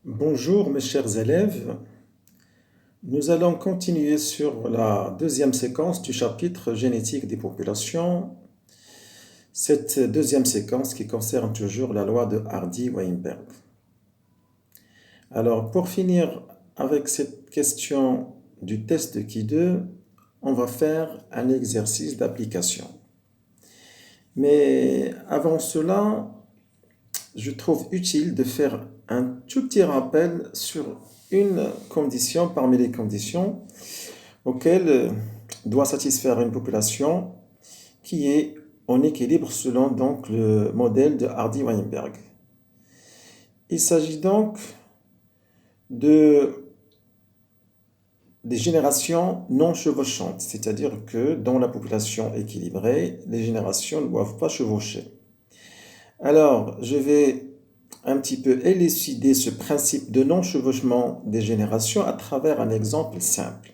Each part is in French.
Bonjour mes chers élèves, nous allons continuer sur la deuxième séquence du chapitre génétique des populations. Cette deuxième séquence qui concerne toujours la loi de Hardy-Weinberg. Alors pour finir avec cette question du test de Qui2, on va faire un exercice d'application. Mais avant cela, je trouve utile de faire un tout petit rappel sur une condition parmi les conditions auxquelles doit satisfaire une population qui est en équilibre selon donc le modèle de Hardy-Weinberg. Il s'agit donc des générations non chevauchantes, c'est-à-dire que dans la population équilibrée, les générations ne doivent pas chevaucher. Alors, je vais un petit peu élucider ce principe de non-chevauchement des générations à travers un exemple simple.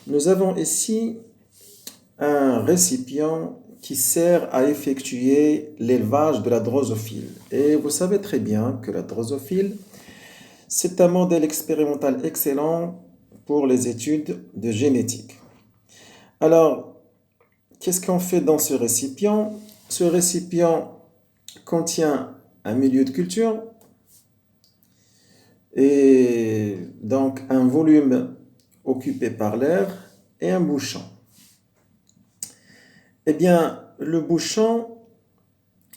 Nous avons ici un récipient qui sert à effectuer l'élevage de la drosophile. Et vous savez très bien que la drosophile, c'est un modèle expérimental excellent pour les études de génétique. Alors, qu'est-ce qu'on fait dans ce récipient? Ce récipient contient un milieu de culture et donc un volume occupé par l'air et un bouchon. Eh bien, le bouchon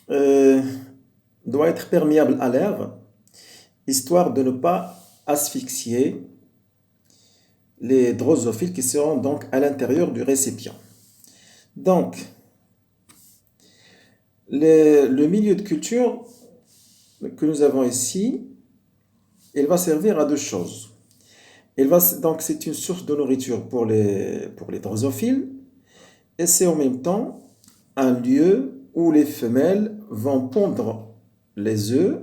doit être perméable à l'air, histoire de ne pas asphyxier les drosophiles qui seront donc à l'intérieur du récipient. Donc, le milieu de culture que nous avons ici, il va servir à deux choses. Donc, c'est une source de nourriture pour les drosophiles et c'est en même temps un lieu où les femelles vont pondre les œufs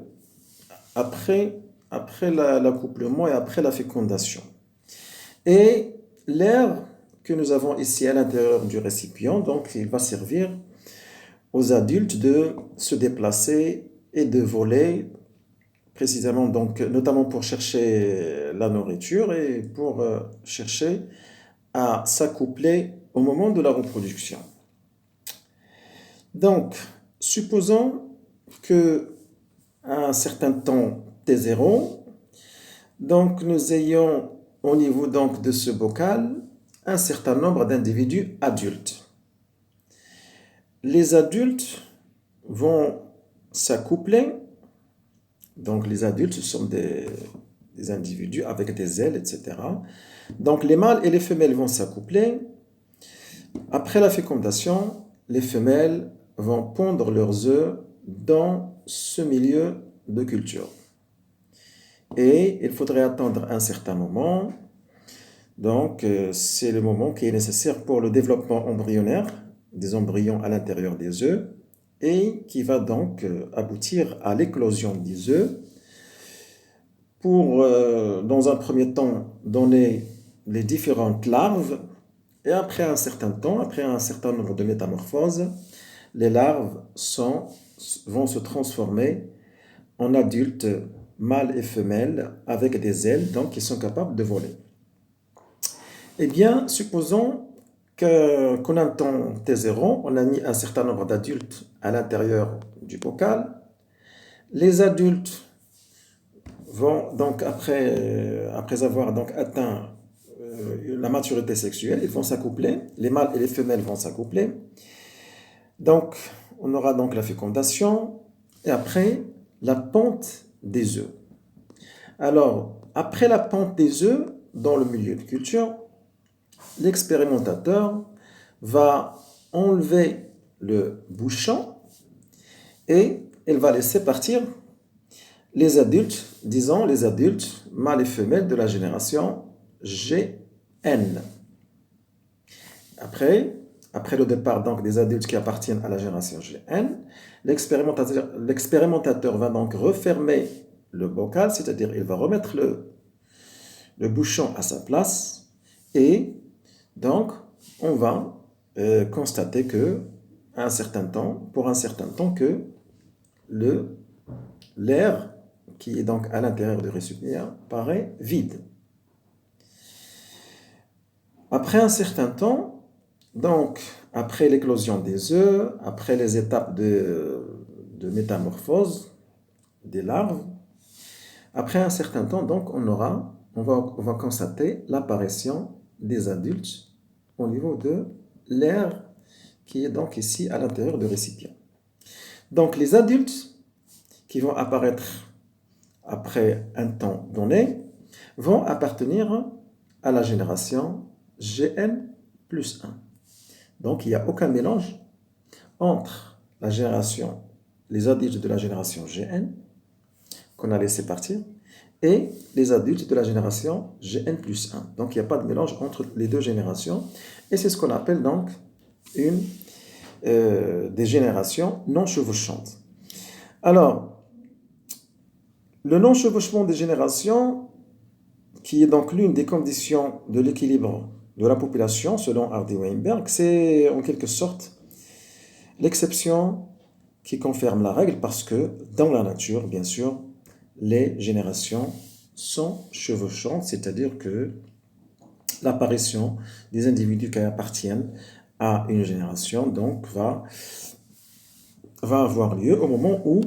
après l'accouplement et après la fécondation. Et l'air que nous avons ici à l'intérieur du récipient, donc il va servir aux adultes de se déplacer et de voler, précisément donc notamment pour chercher la nourriture et pour chercher à s'accoupler au moment de la reproduction. Donc, supposons que à un certain temps T0, donc nous ayons au niveau donc de ce bocal un certain nombre d'individus adultes. Les adultes vont s'accoupler, donc les adultes ce sont des individus avec des ailes, etc. Donc les mâles et les femelles vont s'accoupler. Après la fécondation, les femelles vont pondre leurs œufs dans ce milieu de culture. Et il faudrait attendre un certain moment. Donc, c'est le moment qui est nécessaire pour le développement embryonnaire des embryons à l'intérieur des œufs et qui va donc aboutir à l'éclosion des œufs pour, dans un premier temps, donner les différentes larves. Et après un certain temps, après un certain nombre de métamorphoses, les larves vont se transformer en adultes mâles et femelles avec des ailes, donc qui sont capables de voler. Eh bien, supposons qu'on a un temps T0, on a mis un certain nombre d'adultes à l'intérieur du bocal. Les adultes vont donc, après avoir donc atteint la maturité sexuelle, ils vont s'accoupler, les mâles et les femelles vont s'accoupler. Donc, on aura donc la fécondation et après la ponte des œufs. Alors, après la ponte des œufs, dans le milieu de culture, l'expérimentateur va enlever le bouchon et il va laisser partir les adultes, disons les adultes mâles et femelles de la génération GN. Après le départ donc des adultes qui appartiennent à la génération GN, l'expérimentateur va donc refermer le bocal, c'est-à-dire il va remettre le bouchon à sa place et donc on va constater que pour un certain temps que l'air qui est donc à l'intérieur du récipient, paraît vide. Après un certain temps, donc après l'éclosion des œufs, après les étapes de métamorphose des larves, après un certain temps, donc on va constater l'apparition des adultes au niveau de l'air qui est donc ici à l'intérieur du récipient. Donc les adultes qui vont apparaître après un temps donné vont appartenir à la génération Gn plus 1. Donc il n'y a aucun mélange entre les adultes de la génération Gn qu'on a laissé partir et les adultes de la génération Gn plus 1. Donc il n'y a pas de mélange entre les deux générations et c'est ce qu'on appelle donc des générations non chevauchantes. Alors, le non-chevauchement des générations, qui est donc l'une des conditions de l'équilibre de la population, selon Hardy-Weinberg, c'est en quelque sorte l'exception qui confirme la règle parce que dans la nature, bien sûr, les générations sont chevauchantes, c'est-à-dire que l'apparition des individus qui appartiennent à une génération donc va avoir lieu au moment où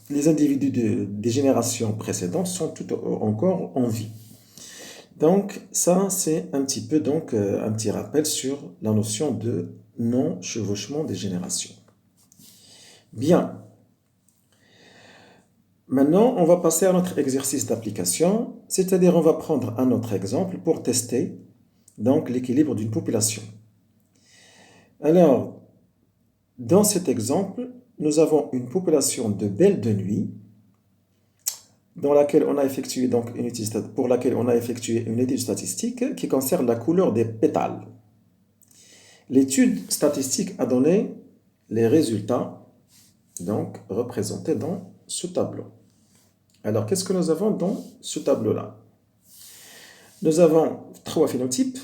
les individus des générations précédentes sont tout encore en vie. Donc ça c'est un petit peu donc un petit rappel sur la notion de non-chevauchement des générations. Bien. Maintenant, on va passer à notre exercice d'application, c'est-à-dire on va prendre un autre exemple pour tester donc l'équilibre d'une population. Alors, dans cet exemple, nous avons une population de belles de nuit pour laquelle on a effectué une étude statistique qui concerne la couleur des pétales. L'étude statistique a donné les résultats donc représentés dans ce tableau. Alors, qu'est-ce que nous avons dans ce tableau-là? Nous avons 3 phénotypes.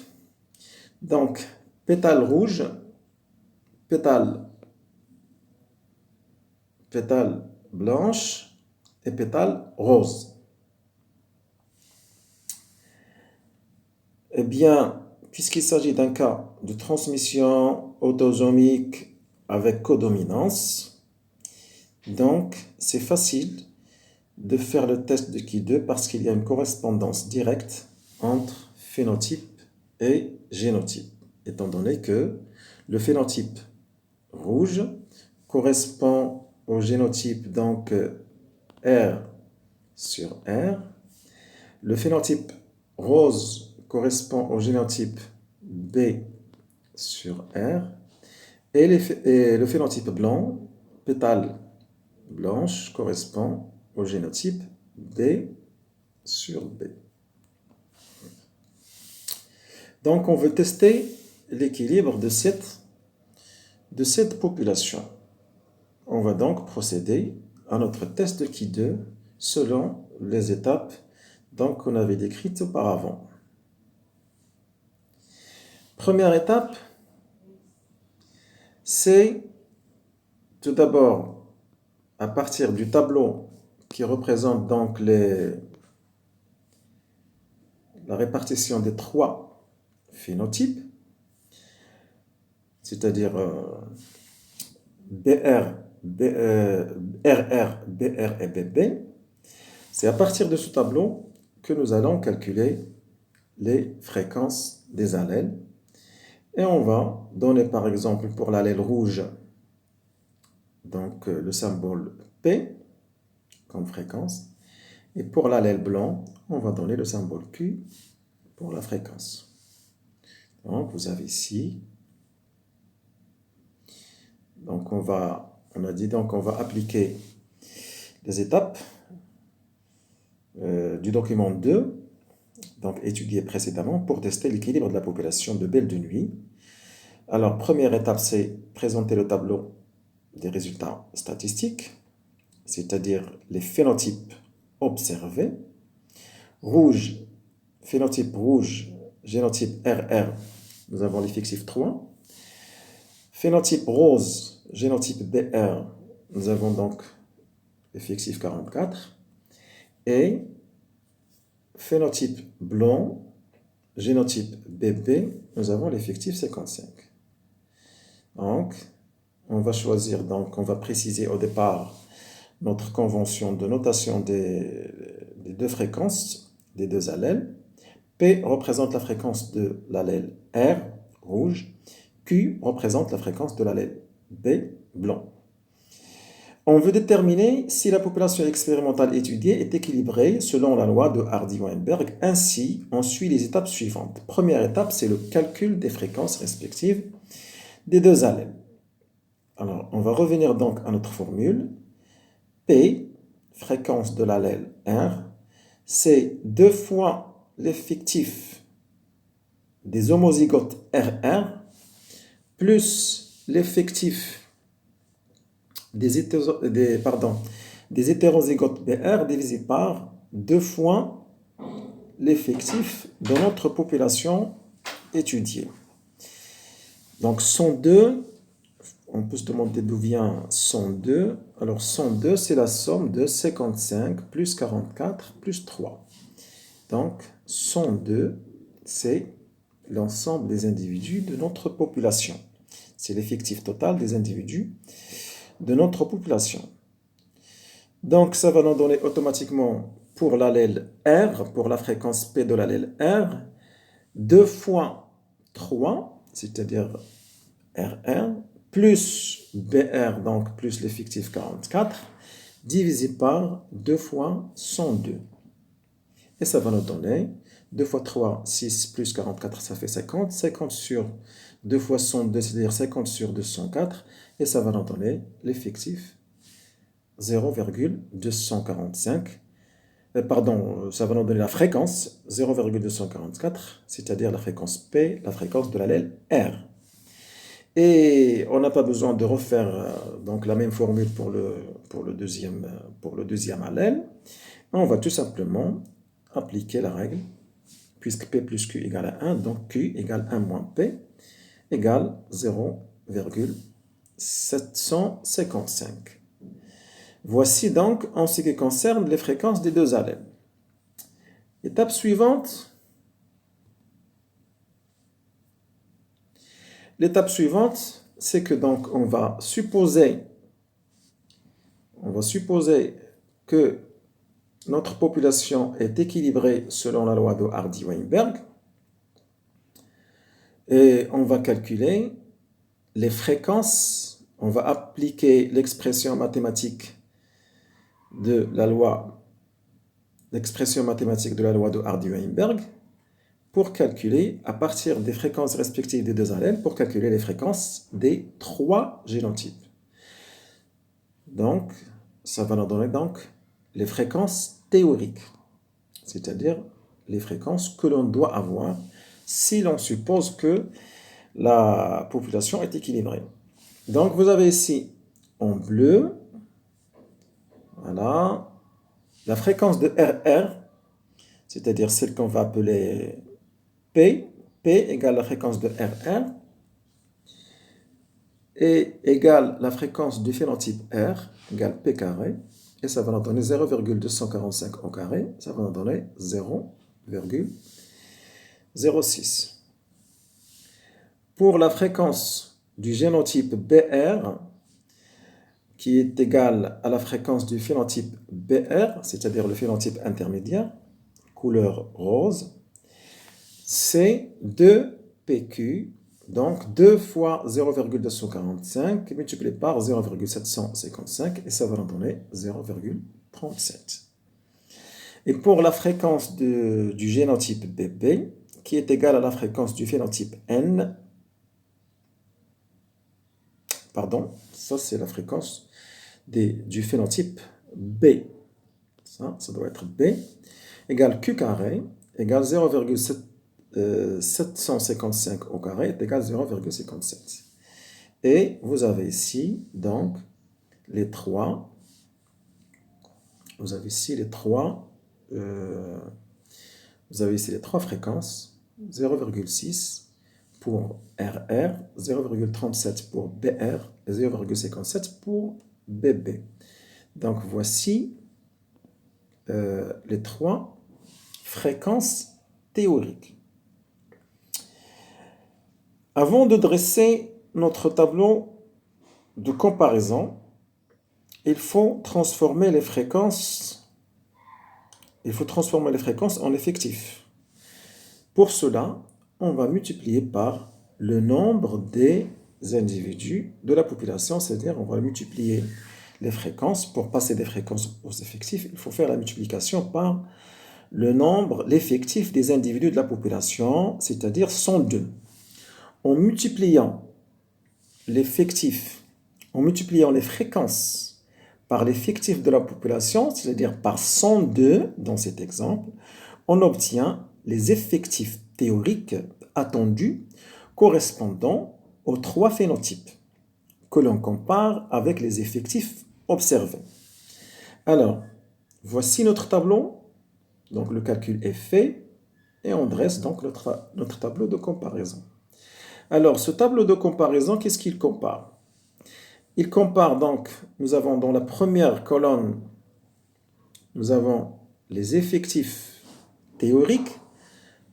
Donc, pétales rouges, pétales blanches et pétales roses. Eh bien, puisqu'il s'agit d'un cas de transmission autosomique avec codominance, donc c'est facile de faire le test de Ki2 parce qu'il y a une correspondance directe entre phénotype et génotype, étant donné que le phénotype rouge correspond au génotype donc R sur R, le phénotype rose correspond au génotype B sur R, et le phénotype blanc, pétale blanche, correspond au génotype B sur B. Donc, on veut tester l'équilibre de cette population. On va donc procéder à notre test de Ki2 selon les étapes qu'on avait décrites auparavant. Première étape, c'est tout d'abord à partir du tableau qui représente donc la répartition des 3 phénotypes, c'est-à-dire BR, RR, BR et BB. C'est à partir de ce tableau que nous allons calculer les fréquences des allèles. Et on va donner par exemple pour l'allèle rouge donc le symbole P comme fréquence. Et pour l'allèle blanc, on va donner le symbole Q pour la fréquence. Donc vous avez ici. Donc on va appliquer les étapes du document 2, donc étudié précédemment, pour tester l'équilibre de la population de belles de nuit. Alors, première étape, c'est présenter le tableau des résultats statistiques, c'est-à-dire les phénotypes observés. Rouge, phénotype rouge, génotype RR, nous avons l'effectif 3. Phénotype rose, génotype BR, nous avons donc effectif 44, et phénotype blanc, génotype bébé, nous avons l'effectif 55. Donc, on va choisir, donc on va préciser au départ notre convention de notation des deux fréquences, des deux allèles. P représente la fréquence de l'allèle R, rouge. Q représente la fréquence de l'allèle B, blanc. On veut déterminer si la population expérimentale étudiée est équilibrée selon la loi de Hardy-Weinberg. Ainsi, on suit les étapes suivantes. Première étape, c'est le calcul des fréquences respectives des deux allèles. Alors, on va revenir donc à notre formule. P, fréquence de l'allèle R, c'est 2 fois l'effectif des homozygotes RR plus l'effectif des hétérozygotes BR divisé par 2 fois l'effectif de notre population étudiée. Donc 102, on peut se demander d'où vient 102. Alors 102, c'est la somme de 55 plus 44 plus 3. Donc 102, c'est l'ensemble des individus de notre population. C'est l'effectif total des individus de notre population. Donc ça va nous donner automatiquement pour l'allèle R, pour la fréquence P de l'allèle R, 2 fois 3, c'est-à-dire RR, plus BR, donc plus l'effectif 44, divisé par 2 fois 102. Et ça va nous donner 2 fois 3, 6, plus 44, ça fait 50. 50 sur 2 fois 102, c'est-à-dire 50 sur 204. Et ça va nous donner l'effectif 0,245. Pardon, ça va nous donner la fréquence 0,244, c'est-à-dire la fréquence P, la fréquence de l'allèle R. Et on n'a pas besoin de refaire donc la même formule pour le deuxième allèle. On va tout simplement appliquer la règle, puisque P plus Q égale à 1, donc Q égale 1 moins P égale 0,755. Voici donc en ce qui concerne les fréquences des deux allèles. Étape suivante. L'étape suivante, c'est que donc on va supposer que notre population est équilibrée selon la loi de Hardy-Weinberg et on va calculer les fréquences, on va appliquer l'expression mathématique de la loi de Hardy-Weinberg pour calculer, à partir des fréquences respectives des deux allèles, pour calculer les fréquences des 3 génotypes. Donc, ça va nous donner donc les fréquences théoriques, c'est-à-dire les fréquences que l'on doit avoir si l'on suppose que la population est équilibrée. Donc, vous avez ici en bleu, voilà, la fréquence de RR, c'est-à-dire celle qu'on va appeler P. P égale la fréquence de RR et égale la fréquence du phénotype R égale P carré. Et ça va nous donner 0,245 au carré. Ça va nous donner 0,06. Pour la fréquence du génotype BR, qui est égale à la fréquence du phénotype BR, c'est-à-dire le phénotype intermédiaire, couleur rose, c'est 2PQ, donc 2 fois 0,245 multiplié par 0,755 et ça va nous donner 0,37. Et pour la fréquence du génotype BB, qui est égale à la fréquence du phénotype N, pardon, ça c'est la fréquence du phénotype B, ça doit être B, égale Q carré, égale 0,755 au carré est égal à 0,57. Et vous avez ici donc les trois. Vous avez ici les trois fréquences, 0,6 pour RR, 0,37 pour BR et 0,57 pour BB. Donc, voici les trois fréquences théoriques. Avant de dresser notre tableau de comparaison, il faut transformer les fréquences en effectifs. Pour cela, on va multiplier par le nombre des individus de la population, c'est-à-dire on va multiplier les fréquences. Pour passer des fréquences aux effectifs, il faut faire la multiplication par l'effectif des individus de la population, c'est-à-dire 102. En multipliant l'effectif, en multipliant les fréquences par l'effectif de la population, c'est-à-dire par 102 dans cet exemple, on obtient les effectifs théoriques attendus correspondant aux trois phénotypes que l'on compare avec les effectifs observés. Alors, voici notre tableau. Donc, le calcul est fait et on dresse donc notre tableau de comparaison. Alors, ce tableau de comparaison, qu'est-ce qu'il compare? Il compare donc, nous avons dans la première colonne, nous avons les effectifs théoriques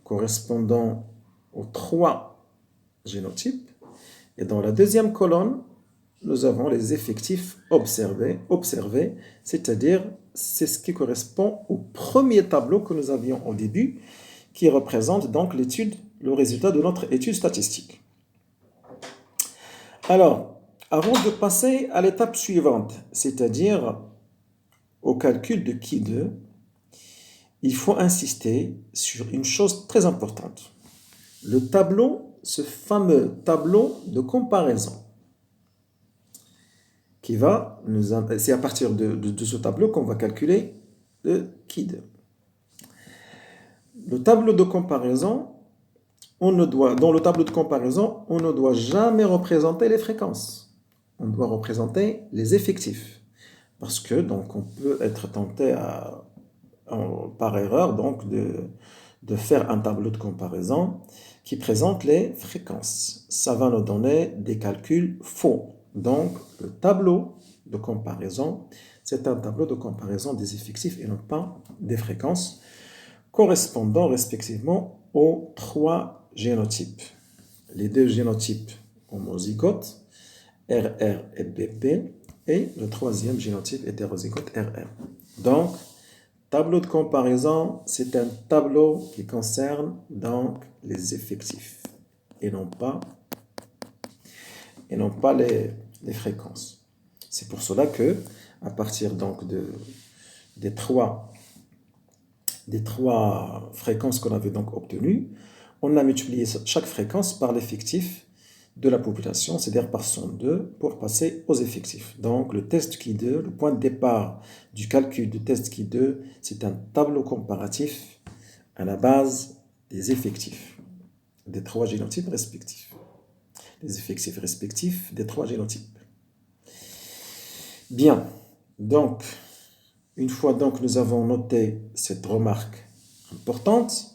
correspondant aux trois génotypes. Et dans la deuxième colonne, nous avons les effectifs observés, c'est-à-dire c'est ce qui correspond au premier tableau que nous avions au début, qui représente donc le résultat de notre étude statistique. Alors, avant de passer à l'étape suivante, c'est-à-dire au calcul de Q2, il faut insister sur une chose très importante. Le tableau, ce fameux tableau de comparaison, c'est à partir de ce tableau qu'on va calculer le Q2. Le tableau de comparaison, dans le tableau de comparaison, on ne doit jamais représenter les fréquences. On doit représenter les effectifs. Parce que donc on peut être tenté par erreur donc de faire un tableau de comparaison qui présente les fréquences. Ça va nous donner des calculs faux. Donc le tableau de comparaison, c'est un tableau de comparaison des effectifs et non pas des fréquences, correspondant respectivement aux trois génotypes. Les deux génotypes homozygotes, RR et BP, et le troisième génotype hétérozygote RR. Donc, tableau de comparaison, c'est un tableau qui concerne donc les effectifs et non pas les fréquences. C'est pour cela que, à partir donc des trois fréquences qu'on avait donc obtenues, on a multiplié chaque fréquence par l'effectif de la population, c'est-à-dire par 102, pour passer aux effectifs. Donc, le test Q2, le point de départ du calcul du test Q2, c'est un tableau comparatif à la base des effectifs des trois génotypes respectifs. Les effectifs respectifs des trois génotypes. Bien, donc, une fois donc nous avons noté cette remarque importante,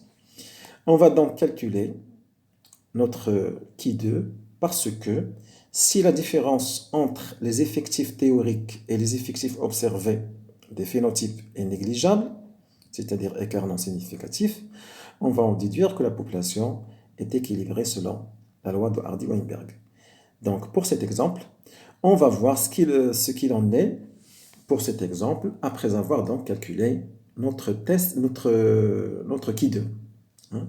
on va donc calculer notre Q2 parce que si la différence entre les effectifs théoriques et les effectifs observés des phénotypes est négligeable, c'est-à-dire écart non significatif, on va en déduire que la population est équilibrée selon la loi de Hardy-Weinberg. Donc pour cet exemple, on va voir ce qu'il en est pour cet exemple après avoir donc calculé notre Q2, le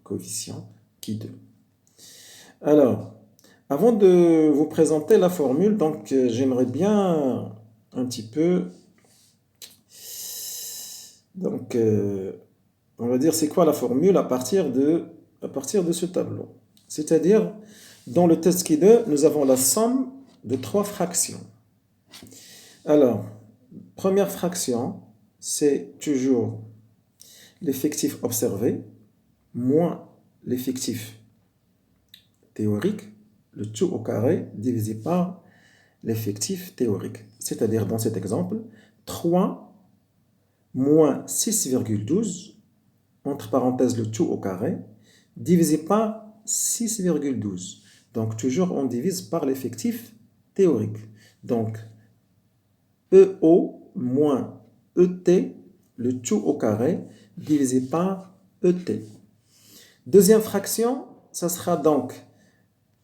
coefficient Q2. Alors, avant de vous présenter la formule, donc j'aimerais bien un petit peu, donc on va dire c'est quoi la formule à partir de ce tableau. C'est-à-dire, dans le test Q2, nous avons la somme de trois fractions. Alors, première fraction, c'est toujours l'effectif observé moins l'effectif théorique, le tout au carré divisé par l'effectif théorique. C'est-à-dire, dans cet exemple, 3 moins 6,12, entre parenthèses le tout au carré, divisé par 6,12. Donc, toujours, on divise par l'effectif théorique. Donc, EO moins ET, le tout au carré, divisé par ET. Deuxième fraction, ça sera donc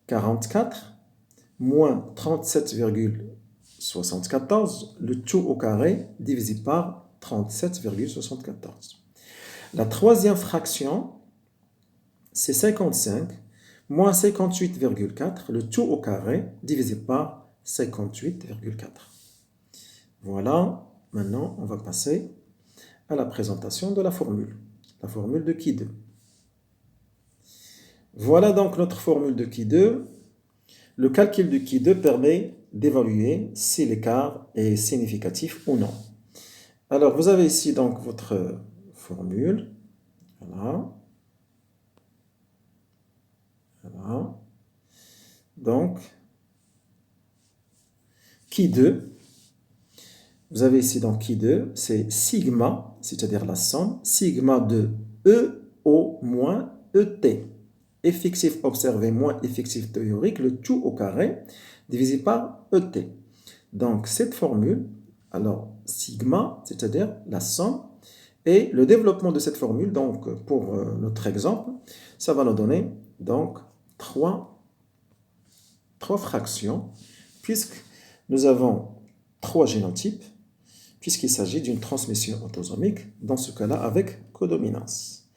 44 moins 37,74, le tout au carré, divisé par 37,74. La troisième fraction, c'est 55 moins 58,4, le tout au carré, divisé par 58,4. Voilà, maintenant on va passer à la présentation de la formule de qui 2. Voilà donc notre formule de qui 2. Le calcul de qui 2 permet d'évaluer si l'écart est significatif ou non. Alors, vous avez ici donc votre formule. Voilà. Voilà. Donc, qui 2. Vous avez ici donc qui 2, c'est sigma, c'est-à-dire la somme, sigma de EO moins ET. Effectif observé moins effectif théorique, le tout au carré, divisé par ET. Donc, cette formule, alors sigma, c'est-à-dire la somme, et le développement de cette formule, donc pour notre exemple, ça va nous donner donc trois fractions, puisque nous avons 3 génotypes, puisqu'il s'agit d'une transmission autosomique, dans ce cas-là avec codominance.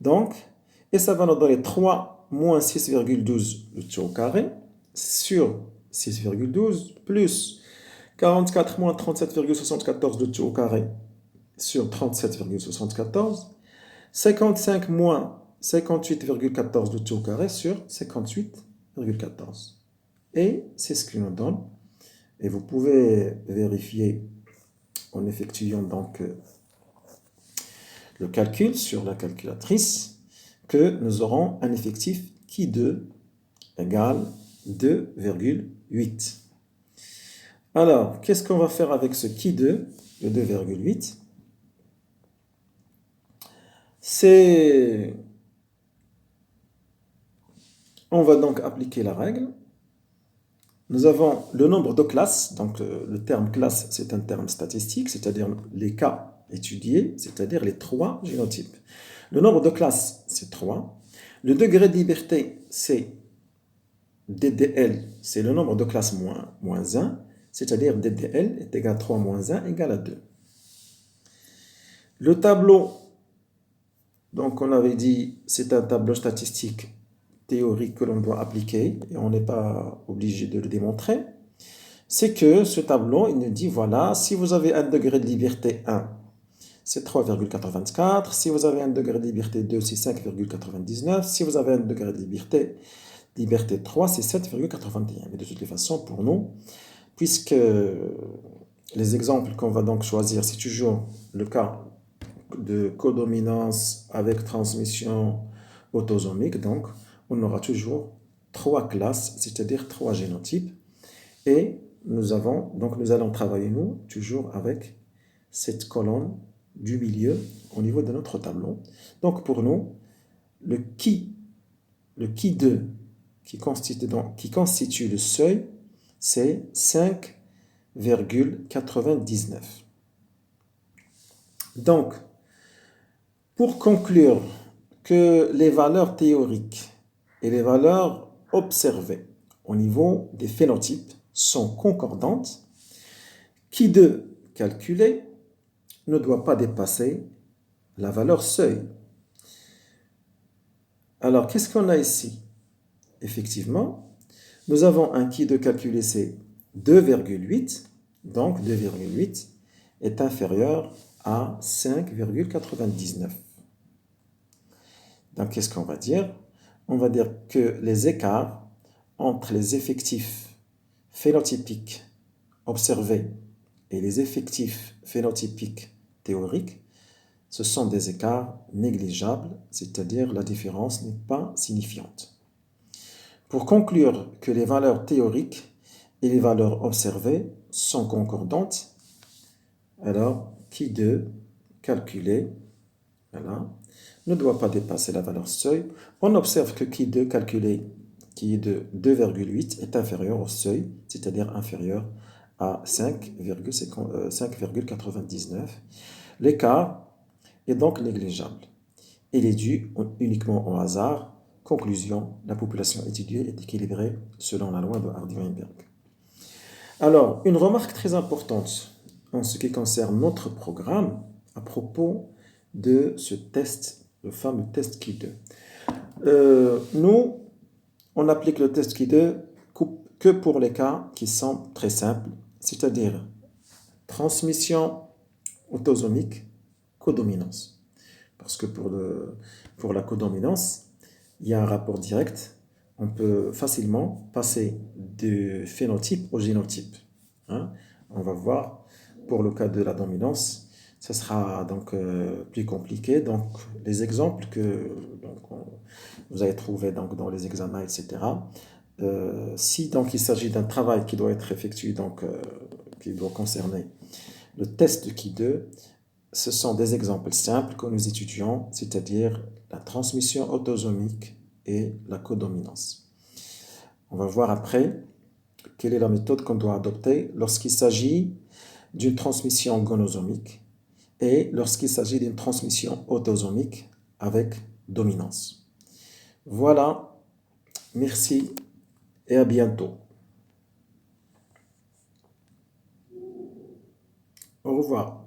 Donc, et ça va nous donner 3 moins 6,12 le tout au carré sur 6,12 plus 44 moins 37,74 le tout au carré sur 37,74, 55 moins 58,14 le tout au carré sur 58,14. Et c'est ce qui nous donne, et vous pouvez vérifier en effectuant donc le calcul sur la calculatrice, que nous aurons un effectif qui 2 égale 2,8. Alors, qu'est-ce qu'on va faire avec ce qui 2, le 2,8? On va donc appliquer la règle. Nous avons le nombre de classes, donc le terme classe, c'est un terme statistique, c'est-à-dire les cas étudiés, c'est-à-dire les 3 génotypes. Le nombre de classes, c'est 3. Le degré de liberté, c'est DDL, c'est le nombre de classes moins 1, c'est-à-dire DDL est égal à 3 moins 1 égale à 2. Le tableau, donc on avait dit, c'est un tableau statistique théorique que l'on doit appliquer, et on n'est pas obligé de le démontrer. C'est que ce tableau, il nous dit, voilà, si vous avez un degré de liberté 1, c'est 3,84. Si vous avez un degré de liberté 2, c'est 5,99. Si vous avez un degré de liberté 3, c'est 7,81. Mais de toutes les façons, pour nous, puisque les exemples qu'on va donc choisir, c'est toujours le cas de codominance avec transmission autosomique, donc on aura toujours 3 classes, c'est-à-dire 3 génotypes. Et nous allons travailler, nous, toujours avec cette colonne du milieu au niveau de notre tableau. Donc pour nous, le qui 2 qui constitue le seuil, c'est 5,99. Donc, pour conclure que les valeurs théoriques et les valeurs observées au niveau des phénotypes sont concordantes, qui 2 calculé ne doit pas dépasser la valeur seuil. Alors, qu'est-ce qu'on a ici? Effectivement, nous avons un qui 2 calculé, c'est 2,8. Donc, 2,8 est inférieur à 5,99. Donc, qu'est-ce qu'on va dire? On va dire que les écarts entre les effectifs phénotypiques observés et les effectifs phénotypiques théoriques, ce sont des écarts négligeables, c'est-à-dire la différence n'est pas signifiante. Pour conclure que les valeurs théoriques et les valeurs observées sont concordantes, alors qui 2 calculé, voilà, ne doit pas dépasser la valeur seuil. On observe que qui 2 calculé, qui est de 2,8, est inférieur au seuil, c'est-à-dire inférieur à 5,99. L'écart est donc négligeable. Il est dû uniquement au hasard. Conclusion, la population étudiée est équilibrée selon la loi de Hardy-Weinberg. Alors, une remarque très importante en ce qui concerne notre programme à propos de ce test, le fameux test Q2. Nous, on applique le test Q2 que pour les cas qui sont très simples, c'est-à-dire transmission autosomique, codominance. Parce que pour la codominance, il y a un rapport direct. On peut facilement passer du phénotype au génotype. Hein. On va voir pour le cas de la dominance, ça sera donc plus compliqué. Donc les exemples que vous avez trouvés donc, dans les examens, etc. Si donc il s'agit d'un travail qui doit être effectué, donc qui doit concerner le test Q2, ce sont des exemples simples que nous étudions, c'est-à-dire la transmission autosomique et la codominance. On va voir après quelle est la méthode qu'on doit adopter lorsqu'il s'agit d'une transmission gonosomique et lorsqu'il s'agit d'une transmission autosomique avec dominance. Voilà, merci et à bientôt. Au revoir.